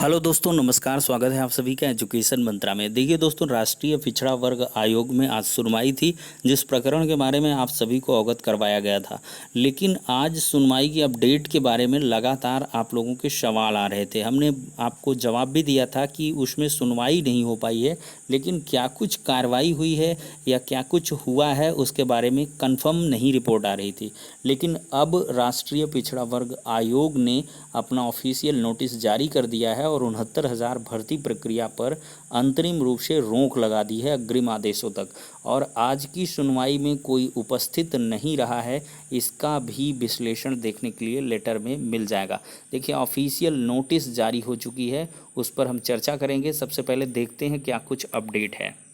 Hello दोस्तों, नमस्कार। स्वागत है आप सभी का एजुकेशन मंत्रा में। देखिए दोस्तों, राष्ट्रीय पिछड़ा वर्ग आयोग में आज सुनवाई थी, जिस प्रकरण के बारे में आप सभी को अवगत करवाया गया था। लेकिन आज सुनवाई की अपडेट के बारे में लगातार आप लोगों के सवाल आ रहे थे। हमने आपको जवाब भी दिया था कि उसमें सुनवाई नहीं हो पाई है, लेकिन क्या कुछ कार्रवाई हुई है या क्या कुछ हुआ है उसके बारे में कंफर्म नहीं रिपोर्ट आ रही थी। लेकिन अब राष्ट्रीय पिछड़ा वर्ग आयोग ने अपना ऑफिशियल नोटिस जारी कर दिया है और 69,000 भर्ती प्रक्रिया पर अंतरिम रूप से रोक लगा दी है अग्रिम आदेशों तक। और आज की सुनवाई में कोई उपस्थित नहीं रहा है, इसका भी विश्लेषण देखने के लिए लेटर में मिल जाएगा। देखिए, ऑफिशियल नोटिस जारी हो चुकी है, उस पर हम चर्चा करेंगे। सबसे पहले देखते हैं क्या कुछ अपडेट है।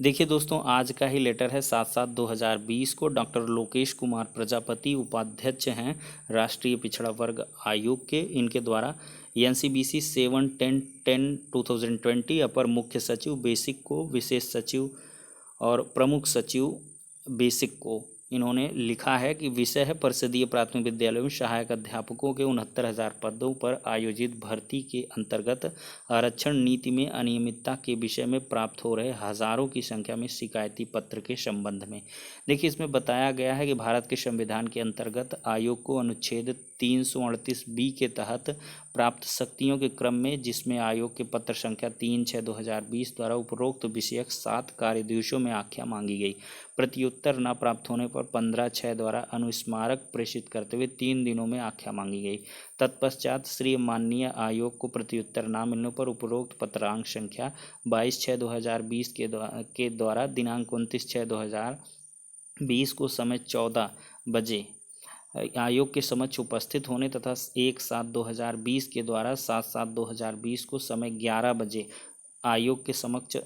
देखिए दोस्तों, आज का ही लेटर है 7/7/2020 को। डॉक्टर लोकेश कुमार प्रजापति उपाध्यक्ष हैं राष्ट्रीय पिछड़ा वर्ग आयोग के। इनके द्वारा NCBC 7/10/2020 अपर मुख्य सचिव बेसिक को, विशेष सचिव और प्रमुख सचिव बेसिक को इन्होंने लिखा है कि विषय है परिषदीय प्राथमिक विद्यालयों में सहायक अध्यापकों के 69,000 पदों पर आयोजित भर्ती के अंतर्गत आरक्षण नीति में अनियमितता के विषय में प्राप्त हो रहे हजारों की संख्या में शिकायती पत्र के संबंध में। देखिए, इसमें बताया गया है कि भारत के संविधान के अंतर्गत आयोग को अनुच्छेद 338B के तहत प्राप्त शक्तियों के क्रम में, जिसमें आयोग के पत्र संख्या 3/6/2020 द्वारा उपरोक्त विषयक 7 कार्यदिवसों में आख्या मांगी गई। प्रत्युत्तर न प्राप्त होने पर 15/6 द्वारा अनुस्मारक प्रेषित करते हुए 3 दिनों में आख्या मांगी गई। तत्पश्चात श्री माननीय आयोग को प्रत्युत्तर न मिलने पर उपरोक्त पत्रांक संख्या 22/6/2020 के द्वारा दिनांक 29/6/2020 को समय 14 बजे आयोग के समक्ष उपस्थित होने तथा 1/7/2020 के द्वारा 7/7/2020 को समय 11 बजे आयोग के समक्ष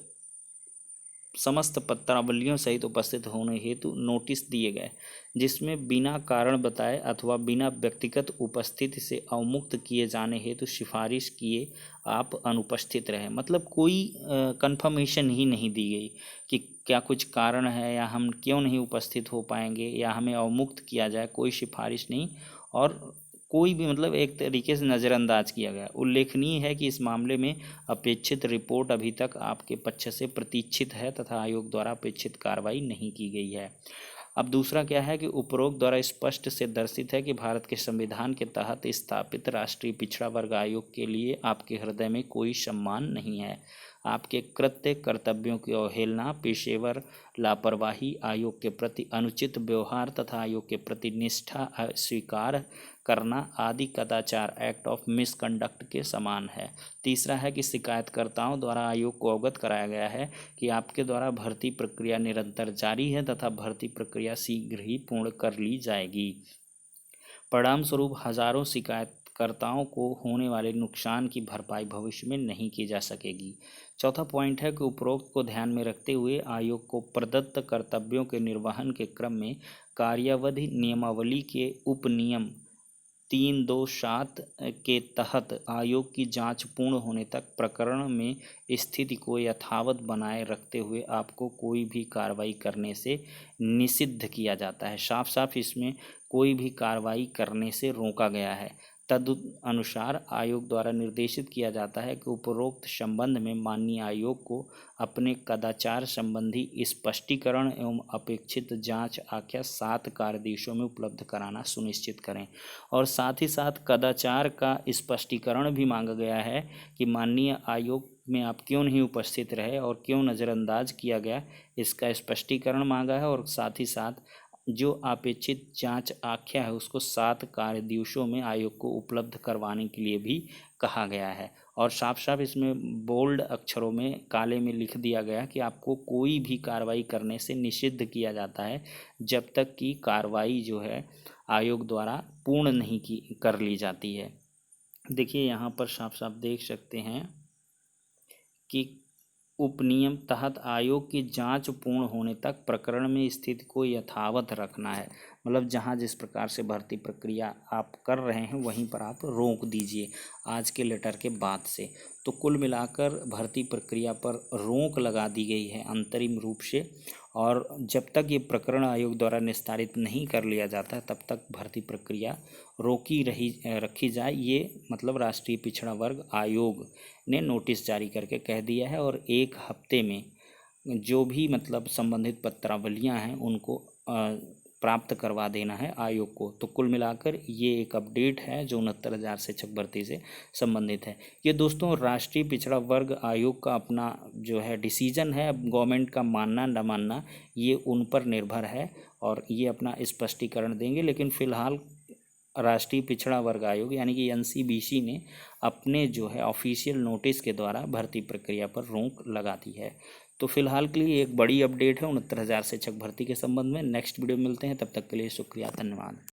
समस्त पत्रावलियों सहित उपस्थित होने हेतु नोटिस दिए गए, जिसमें बिना कारण बताए अथवा बिना व्यक्तिगत उपस्थिति से अवमुक्त किए जाने हेतु सिफारिश किए आप अनुपस्थित रहे। मतलब कोई कंफर्मेशन ही नहीं दी गई कि क्या कुछ कारण है या हम क्यों नहीं उपस्थित हो पाएंगे या हमें अवमुक्त किया जाए, कोई सिफारिश नहीं। और कोई भी मतलब एक तरीके से नज़रअंदाज किया गया। उल्लेखनीय है कि इस मामले में अपेक्षित रिपोर्ट अभी तक आपके पक्ष से प्रतीक्षित है तथा आयोग द्वारा अपेक्षित कार्रवाई नहीं की गई है। अब दूसरा क्या है कि उपरोक्त द्वारा स्पष्ट से दर्शित है कि भारत के संविधान के तहत स्थापित राष्ट्रीय पिछड़ा वर्ग आयोग के लिए आपके हृदय में कोई सम्मान नहीं है। आपके कृत्य कर्तव्यों की अवहेलना, पेशेवर लापरवाही, आयोग के प्रति अनुचित व्यवहार तथा आयोग के प्रति निष्ठा अस्वीकार करना आदि कदाचार एक्ट ऑफ मिसकंडक्ट के समान है। तीसरा है कि शिकायतकर्ताओं द्वारा आयोग को अवगत कराया गया है कि आपके द्वारा भर्ती प्रक्रिया निरंतर जारी है तथा भर्ती प्रक्रिया शीघ्र ही पूर्ण कर ली जाएगी। परिणाम स्वरूप हजारों शिकायतकर्ताओं को होने वाले नुकसान की भरपाई भविष्य में नहीं की जा सकेगी। चौथा पॉइंट है कि उपरोक्त को ध्यान में रखते हुए आयोग को प्रदत्त कर्तव्यों के निर्वहन के क्रम में कार्यावधि नियमावली के उपनियम 327 के तहत आयोग की जांच पूर्ण होने तक प्रकरण में स्थिति को यथावत बनाए रखते हुए आपको कोई भी कार्रवाई करने से निषिद्ध किया जाता है। साफ साफ इसमें कोई भी कार्रवाई करने से रोका गया है। तदनुसार आयोग द्वारा निर्देशित किया जाता है कि उपरोक्त संबंध में माननीय आयोग को अपने कदाचार संबंधी स्पष्टीकरण एवं अपेक्षित जांच आख्या 7 कार्यदिवसों में उपलब्ध कराना सुनिश्चित करें। और साथ ही साथ कदाचार का स्पष्टीकरण भी मांगा गया है कि माननीय आयोग में आप क्यों नहीं उपस्थित रहे और क्यों नज़रअंदाज किया गया, इसका स्पष्टीकरण मांगा है। और साथ ही साथ जो अपेक्षित जांच आख्या है उसको 7 कार्यदिवसों में आयोग को उपलब्ध करवाने के लिए भी कहा गया है। और साफ साफ इसमें बोल्ड अक्षरों में काले में लिख दिया गया कि आपको कोई भी कार्रवाई करने से निषिद्ध किया जाता है जब तक कि कार्रवाई जो है आयोग द्वारा पूर्ण नहीं कर ली जाती है। देखिए, यहाँ पर साफ साफ देख सकते हैं कि उपनियम तहत आयोग की जांच पूर्ण होने तक प्रकरण में स्थिति को यथावत रखना है। मतलब जहां जिस प्रकार से भर्ती प्रक्रिया आप कर रहे हैं वहीं पर आप रोक दीजिए आज के लेटर के बाद से। तो कुल मिलाकर भर्ती प्रक्रिया पर रोक लगा दी गई है अंतरिम रूप से। और जब तक ये प्रकरण आयोग द्वारा निस्तारित नहीं कर लिया जाता तब तक भर्ती प्रक्रिया रखी जाए, ये मतलब राष्ट्रीय पिछड़ा वर्ग आयोग ने नोटिस जारी करके कह दिया है। और 1 हफ्ते में जो भी मतलब संबंधित पत्रावलियां हैं उनको प्राप्त करवा देना है आयोग को। तो कुल मिलाकर ये एक अपडेट है जो 69,000 शिक्षक भर्ती से संबंधित है। ये दोस्तों राष्ट्रीय पिछड़ा वर्ग आयोग का अपना जो है डिसीजन है, अब गवर्नमेंट का मानना न मानना ये उन पर निर्भर है और ये अपना स्पष्टीकरण देंगे। लेकिन फिलहाल राष्ट्रीय पिछड़ा वर्ग आयोग यानी कि NCBC ने अपने जो है ऑफिशियल नोटिस के द्वारा भर्ती प्रक्रिया पर रोक लगा दी है। तो फिलहाल के लिए एक बड़ी अपडेट है 69,000 शिक्षक भर्ती के संबंध में। नेक्स्ट वीडियो में मिलते हैं, तब तक के लिए शुक्रिया, धन्यवाद।